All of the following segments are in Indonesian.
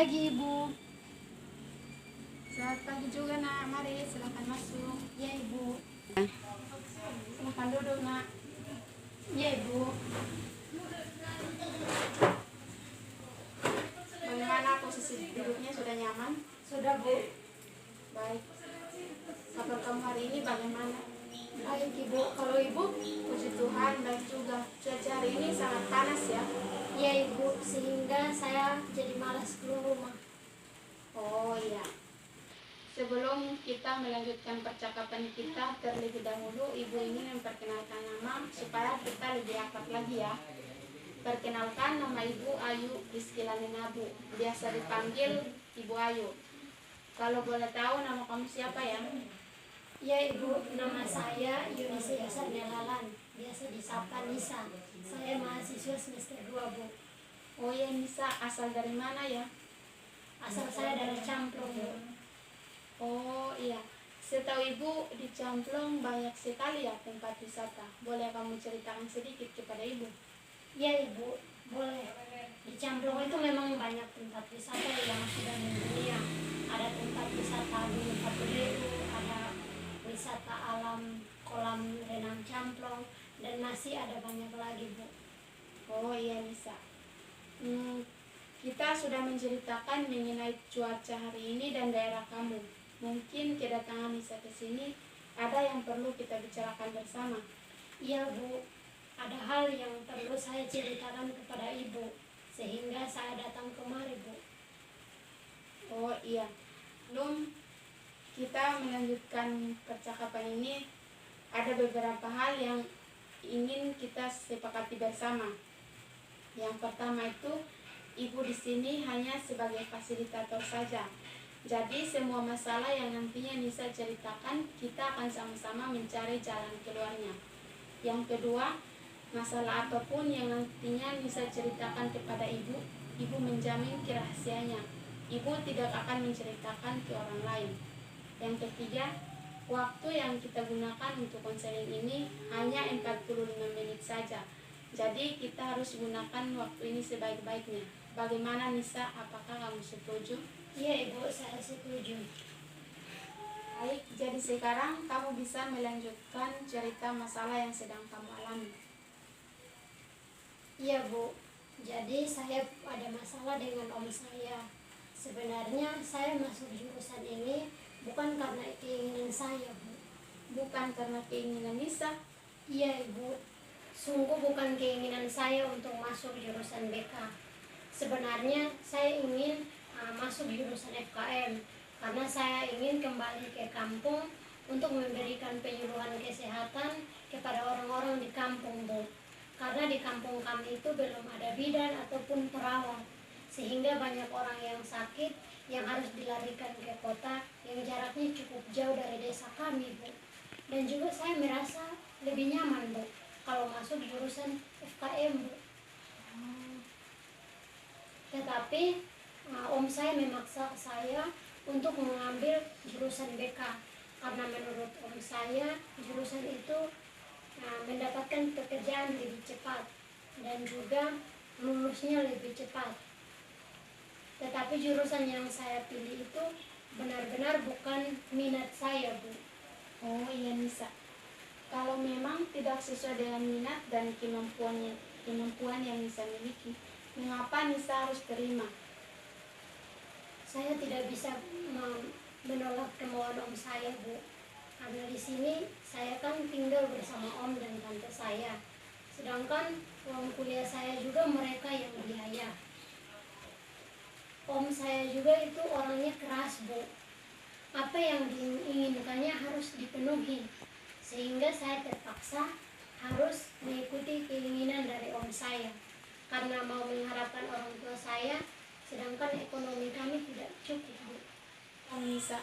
pagi, Ibu. Selamat pagi juga, Nak. Mari, silakan masuk. Ya, Ibu. Silakan duduk, Nak. Ya, Ibu. Bagaimana posisi duduknya? Sudah nyaman? Sudah, Bu. Baik. Kabar kamu hari ini bagaimana? Baik, Ibu. Kalau Ibu? Puji Tuhan, baik juga. Cuaca hari ini sangat panas ya? Ya, Ibu. Sehingga saya jadi malas keluar rumah. Oh iya. Sebelum kita melanjutkan percakapan kita, terlebih dahulu Ibu ingin memperkenalkan nama supaya kita lebih akrab lagi ya. Perkenalkan, nama Ibu Ayu Rizkilani Nabu, biasa dipanggil Ibu Ayu. Kalau boleh tahu nama kamu siapa ya? Ya, Ibu. Nama saya Yunisa Nelalan. Biasa disapa Nisa. Saya mahasiswa semester 2, Bu. Oh ya, Nisa, asal dari mana ya? Asal saya dari Camplong, Bu. Oh iya, setahu Ibu di Camplong banyak sekali ya tempat wisata. Boleh kamu ceritakan sedikit kepada Ibu? Ya, Ibu. Boleh. Di Camplong itu memang banyak tempat wisata yang sudah mendunia. Ada tempat wisata Gunung Batu, ada wisata alam kolam renang Camplong, dan masih ada banyak lagi, Bu. Oh iya, Nisa. Kita sudah menceritakan mengenai cuaca hari ini dan daerah kamu. Mungkin kedatangan Nisa ke sini ada yang perlu kita bicarakan bersama. Iya, Bu. Ada hal yang perlu saya ceritakan kepada Ibu, sehingga saya datang kemari, Bu. Oh iya, belum kita melanjutkan percakapan ini, ada beberapa hal yang ingin kita sepakati bersama. Yang pertama itu, Ibu di sini hanya sebagai fasilitator saja. Jadi semua masalah yang nantinya Nisa ceritakan, kita akan sama-sama mencari jalan keluarnya. Yang kedua, masalah apapun yang nantinya Nisa ceritakan kepada Ibu, Ibu menjamin kerahasiaannya. Ibu tidak akan menceritakan ke orang lain. Yang ketiga, waktu yang kita gunakan untuk konseling ini hanya 45 menit saja. Jadi kita harus gunakan waktu ini sebaik-baiknya. Bagaimana Nisa, apakah kamu setuju? Iya, Ibu, saya setuju. Baik, jadi sekarang kamu bisa melanjutkan cerita masalah yang sedang kamu alami. Iya, Bu. Jadi saya ada masalah dengan om saya. Sebenarnya saya masuk jurusan ini bukan karena keinginan saya, Bu. Bukan karena keinginan Nisa. Iya, Ibu. Sungguh bukan keinginan saya untuk masuk jurusan BK. Sebenarnya saya ingin masuk jurusan FKM karena saya ingin kembali ke kampung untuk memberikan penyuluhan kesehatan kepada orang-orang di kampung, Bu. Karena di kampung kami itu belum ada bidan ataupun perawat, sehingga banyak orang yang sakit yang harus dilarikan ke kota yang jaraknya cukup jauh dari desa kami, Bu. Dan juga saya merasa lebih nyaman, Bu, kalau masuk jurusan FKM, Bu. Tetapi om saya memaksa saya untuk mengambil jurusan BK karena menurut om saya jurusan itu mendapatkan pekerjaan lebih cepat dan juga lulusnya lebih cepat. Tetapi jurusan yang saya pilih itu benar-benar bukan minat saya, Bu. Oh iya, Nisa. Kalau memang tidak sesuai dengan minat dan kemampuan yang Nisa miliki, mengapa Nisa harus terima? Saya tidak bisa menolak kemauan om saya, Bu. Karena di sini saya kan tinggal bersama om dan tante saya. Sedangkan uang kuliah saya juga mereka yang biaya. Om saya juga itu orangnya keras, Bu. Apa yang diinginkannya harus dipenuhi. Sehingga saya terpaksa harus mengikuti keinginan dari om saya. Karena mau mengharapkan orang tua saya, sedangkan ekonomi kami tidak cukup, Bu. Nisa,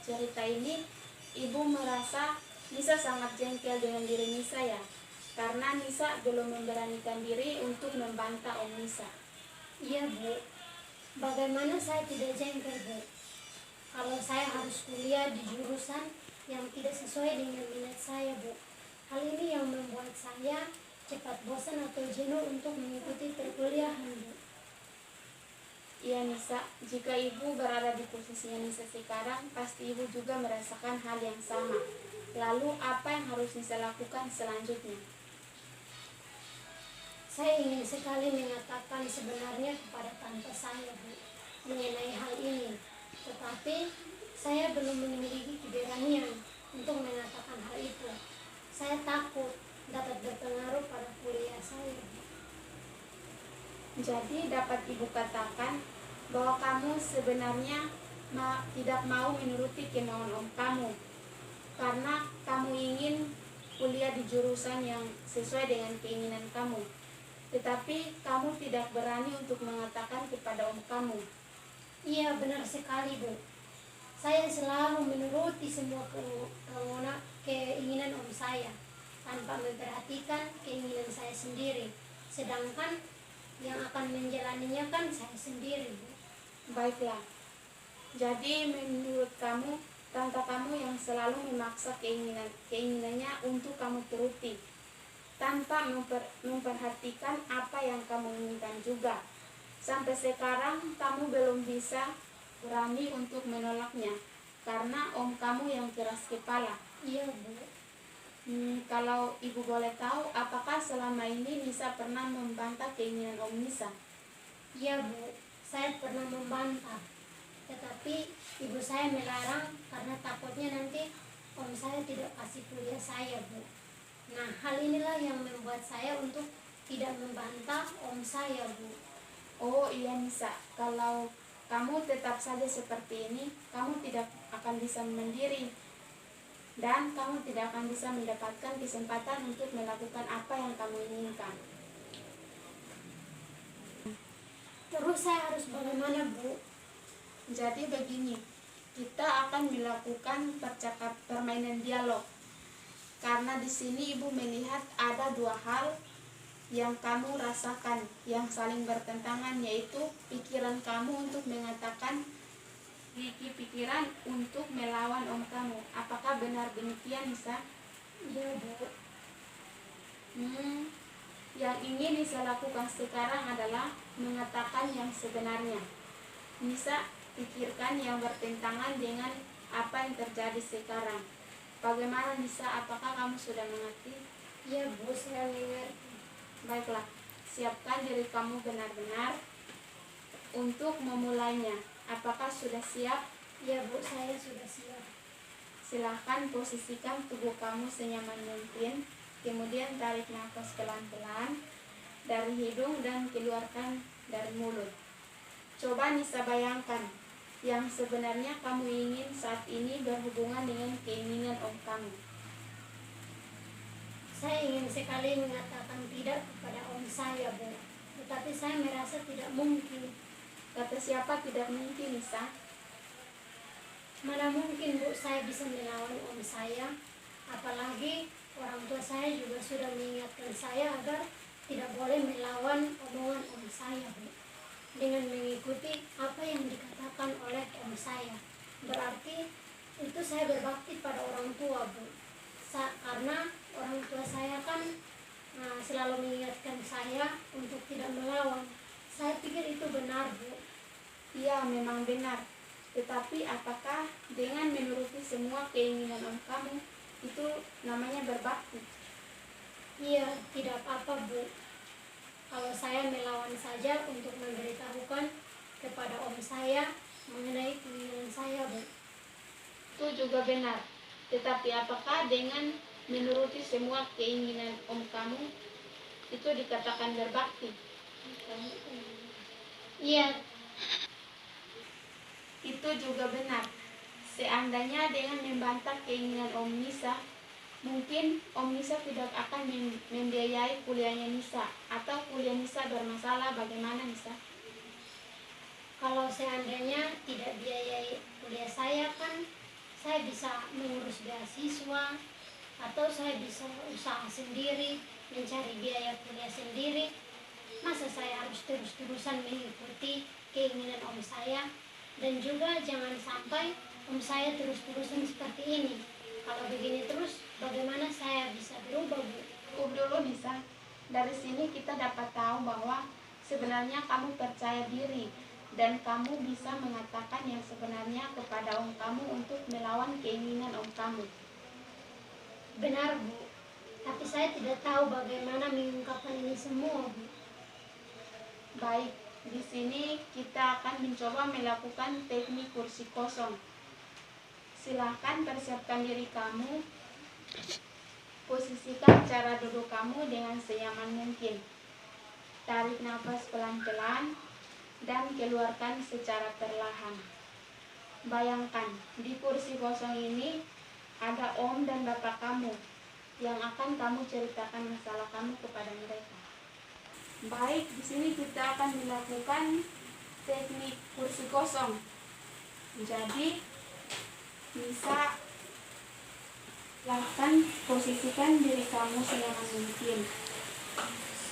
cerita ini Ibu merasa Nisa sangat jengkel dengan diri Nisa ya, karena Nisa belum memberanikan diri untuk membantah om Nisa. Iya, Bu. Bagaimana saya tidak jengkel, Bu? Kalau saya harus kuliah di jurusan yang tidak sesuai dengan minat saya, Bu. Hal ini yang membuat saya cepat bosan atau jenuh untuk mengikuti perkuliahan, Bu. Iya Nisa, jika ibu berada di posisinya Nisa sekarang, pasti ibu juga merasakan hal yang sama. Lalu apa yang harus Nisa lakukan selanjutnya? Saya ingin sekali mengatakan sebenarnya kepada tante saya, Bu, mengenai hal ini. Tetapi saya belum memiliki keberanian untuk mengatakan hal itu. Saya takut dapat berpengaruh pada kuliah saya, Bu. Jadi dapat ibu katakan bahwa kamu sebenarnya tidak mau menuruti kemauan om kamu, karena kamu ingin kuliah di jurusan yang sesuai dengan keinginan kamu. Tetapi kamu tidak berani untuk mengatakan kepada om kamu. Iya, benar sekali, Bu. Saya selalu menuruti semua keinginan om saya tanpa memperhatikan keinginan saya sendiri. Sedangkan yang akan menjalaninya kan saya sendiri, Bu. Baiklah. Jadi menurut kamu, tante kamu yang selalu memaksa keinginannya untuk kamu turuti, tanpa memperhatikan apa yang kamu inginkan juga. Sampai sekarang kamu belum bisa berani untuk menolaknya, karena om kamu yang keras kepala. Iya, Bu. Kalau ibu boleh tahu, apakah selama ini Nisa pernah membantah keinginan om Nisa? Iya, Bu. Saya pernah membantah. Tetapi ibu saya melarang karena takutnya nanti om saya tidak kasih kuliah saya, Bu. Nah, hal inilah yang membuat saya untuk tidak membantah om saya, Bu. Oh iya Nisa, kalau kamu tetap saja seperti ini, kamu tidak akan bisa mandiri dan kamu tidak akan bisa mendapatkan kesempatan untuk melakukan apa yang kamu inginkan. Terus saya harus bagaimana, Bu? Jadi begini, kita akan melakukan permainan dialog. Karena di sini ibu melihat ada dua hal yang kamu rasakan yang saling bertentangan, yaitu pikiran kamu untuk mengatakan pikiran untuk melawan om kamu. Apakah benar demikian, Nisa? Iya, Bu. Yang ingin Nisa lakukan sekarang adalah mengatakan yang sebenarnya. Nisa pikirkan yang bertentangan dengan apa yang terjadi sekarang. Bagaimana Nisa, apakah kamu sudah mengerti? Iya, Bu, saya mengerti. Baiklah, siapkan diri kamu benar-benar untuk memulainya. Apakah sudah siap? Iya, Bu, saya sudah siap. Silahkan posisikan tubuh kamu senyaman mungkin. Kemudian tarik nafas pelan-pelan dari hidung dan keluarkan dari mulut. Coba Nisa bayangkan yang sebenarnya kamu ingin saat ini berhubungan dengan keinginan om kamu. Saya ingin sekali mengatakan tidak kepada om saya, Bu. Tetapi saya merasa tidak mungkin. Kata siapa tidak mungkin, Nisa? Mana mungkin, Bu, saya bisa melawan om saya. Apalagi orang tua saya juga sudah mengingatkan saya agar tidak boleh melawan omongan om saya, Bu, dengan mengikuti apa yang dikatakan oleh om saya. Berarti itu saya berbakti pada orang tua, Bu. Karena orang tua saya kan selalu mengingatkan saya untuk tidak melawan. Saya pikir itu benar, Bu. Iya, memang benar. Tetapi apakah dengan menuruti semua keinginan om kamu itu namanya berbakti? Iya, tidak apa-apa, Bu. Kalau saya melawan saja untuk memberitahukan kepada om saya mengenai keinginan saya, Bu. Itu juga benar. Tetapi apakah dengan menuruti semua keinginan om kamu itu dikatakan berbakti? Iya. Itu juga benar. Seandainya dengan membantah keinginan om Nisa, mungkin om Nisa tidak akan membiayai kuliahnya Nisa, atau kuliah Nisa bermasalah. Bagaimana, Nisa? Kalau seandainya tidak biayai kuliah saya, kan saya bisa mengurus beasiswa, atau saya bisa usaha sendiri, mencari biaya kuliah sendiri. Masa saya harus terus-terusan mengikuti keinginan om saya? Dan juga jangan sampai om saya terus-terusan seperti ini. Kalau begini terus, bagaimana saya bisa berubah, Bu? Dulu, Nisa. Dari sini kita dapat tahu bahwa sebenarnya kamu percaya diri dan kamu bisa mengatakan yang sebenarnya kepada om kamu untuk melawan keinginan om kamu. Benar, Bu. Tapi saya tidak tahu bagaimana mengungkapkan ini semua, Bu. Baik, di sini kita akan mencoba melakukan teknik kursi kosong. Silahkan persiapkan diri kamu. Posisikan cara duduk kamu dengan senyaman mungkin. Tarik nafas pelan-pelan dan keluarkan secara perlahan. Bayangkan, di kursi kosong ini ada om dan bapak kamu yang akan kamu ceritakan masalah kamu kepada mereka. Baik, di sini kita akan melakukan teknik kursi kosong. Jadi, bisa lakukan posisikan diri kamu senyaman mungkin.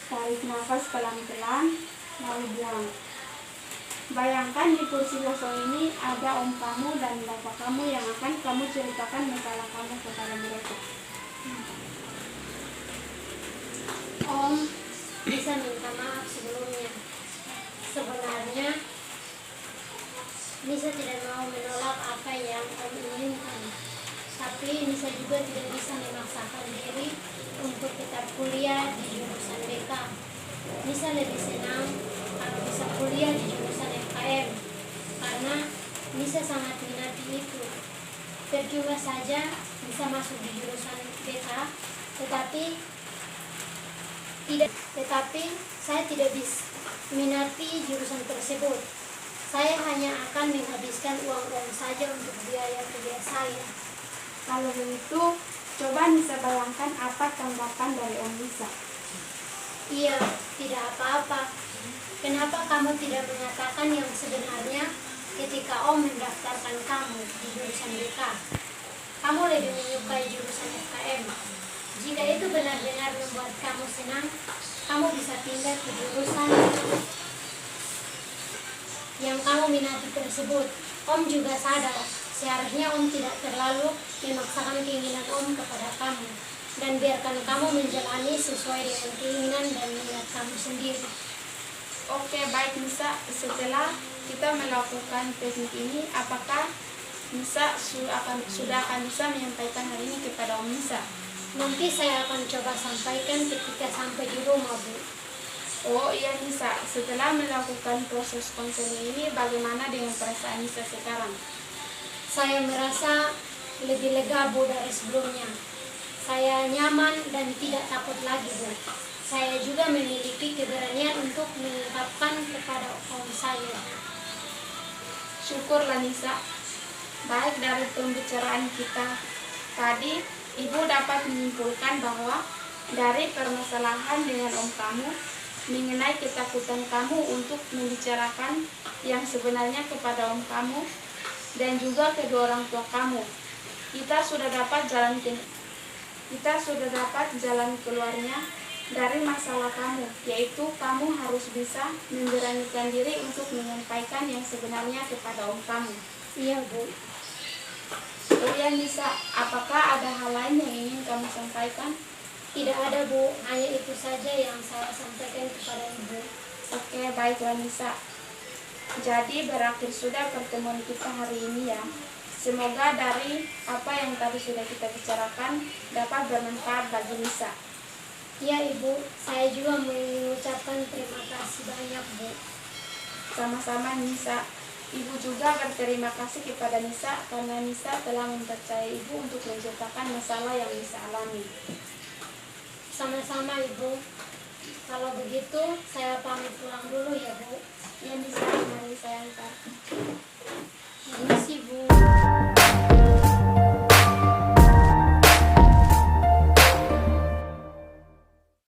Tarik nafas pelan-pelan, lalu buang. Bayangkan di kursi kosong ini ada om kamu dan bapak kamu yang akan kamu ceritakan masalah kamu kepada mereka. Om, bisa minta maaf sebelumnya. Sebenarnya, Nisa tidak mau menolak apa yang Om inginkan. Tapi Nisa juga tidak bisa memaksakan diri untuk tetap kuliah di jurusan BK. Nisa lebih senang kalau bisa kuliah di jurusan FKM karena Nisa sangat minati itu. Percuma saja bisa masuk di jurusan BK, tetapi saya tidak bisa minati jurusan tersebut. Saya hanya akan menghabiskan uang saja untuk biaya kuliah saya. Kalau begitu, coba Nisa bayangkan apa tanggapan dari om Nisa. Iya, tidak apa-apa. Kenapa kamu tidak mengatakan yang sebenarnya ketika Om mendaftarkan kamu di jurusan BK? Kamu lebih menyukai jurusan FKM. Jika itu benar-benar membuat kamu senang, kamu bisa pindah ke jurusan yang kamu minati tersebut. Om juga sadar, seharusnya Om tidak terlalu memaksakan keinginan Om kepada kamu, dan biarkan kamu menjalani sesuai dengan keinginan dan minat kamu sendiri. Oke, baik Nisa. Setelah kita melakukan teknik ini, apakah Nisa sudah akan bisa menyampaikan hal ini kepada om Nisa? Nanti saya akan coba sampaikan ketika sampai di rumah, Bu. Oh iya Nisa, setelah melakukan proses konseling ini, bagaimana dengan perasaan Nisa sekarang? Saya merasa lebih lega, Bu, dari sebelumnya. Saya nyaman dan tidak takut lagi, Bu. Saya juga memiliki keberanian untuk mengungkapkan kepada om saya. Syukurlah Nisa. Baik, dari pembicaraan kita tadi, Ibu dapat menyimpulkan bahwa dari permasalahan dengan om kamu mengenai ketakutan kamu untuk membicarakan yang sebenarnya kepada om kamu dan juga kedua orang tua kamu, kita sudah dapat jalan keluarnya dari masalah kamu, yaitu kamu harus bisa memberanikan diri untuk menyampaikan yang sebenarnya kepada om kamu. Iya, Bu. Oh ya Nisa, apakah ada hal lain yang ingin kamu sampaikan? Tidak ada, Bu. Hanya itu saja yang saya sampaikan kepada Ibu. Oke, baiklah Nisa. Jadi berakhir sudah pertemuan kita hari ini ya. Semoga dari apa yang tadi sudah kita bicarakan dapat bermanfaat bagi Nisa. Ya, Ibu. Saya juga mengucapkan terima kasih banyak, Bu. Sama-sama Nisa. Ibu juga berterima kasih kepada Nisa karena Nisa telah mempercayai Ibu untuk menceritakan masalah yang Nisa alami. Sama-sama, Ibu. Kalau begitu, saya pamit pulang dulu ya, Bu. Ya Nisa, mari saya antar.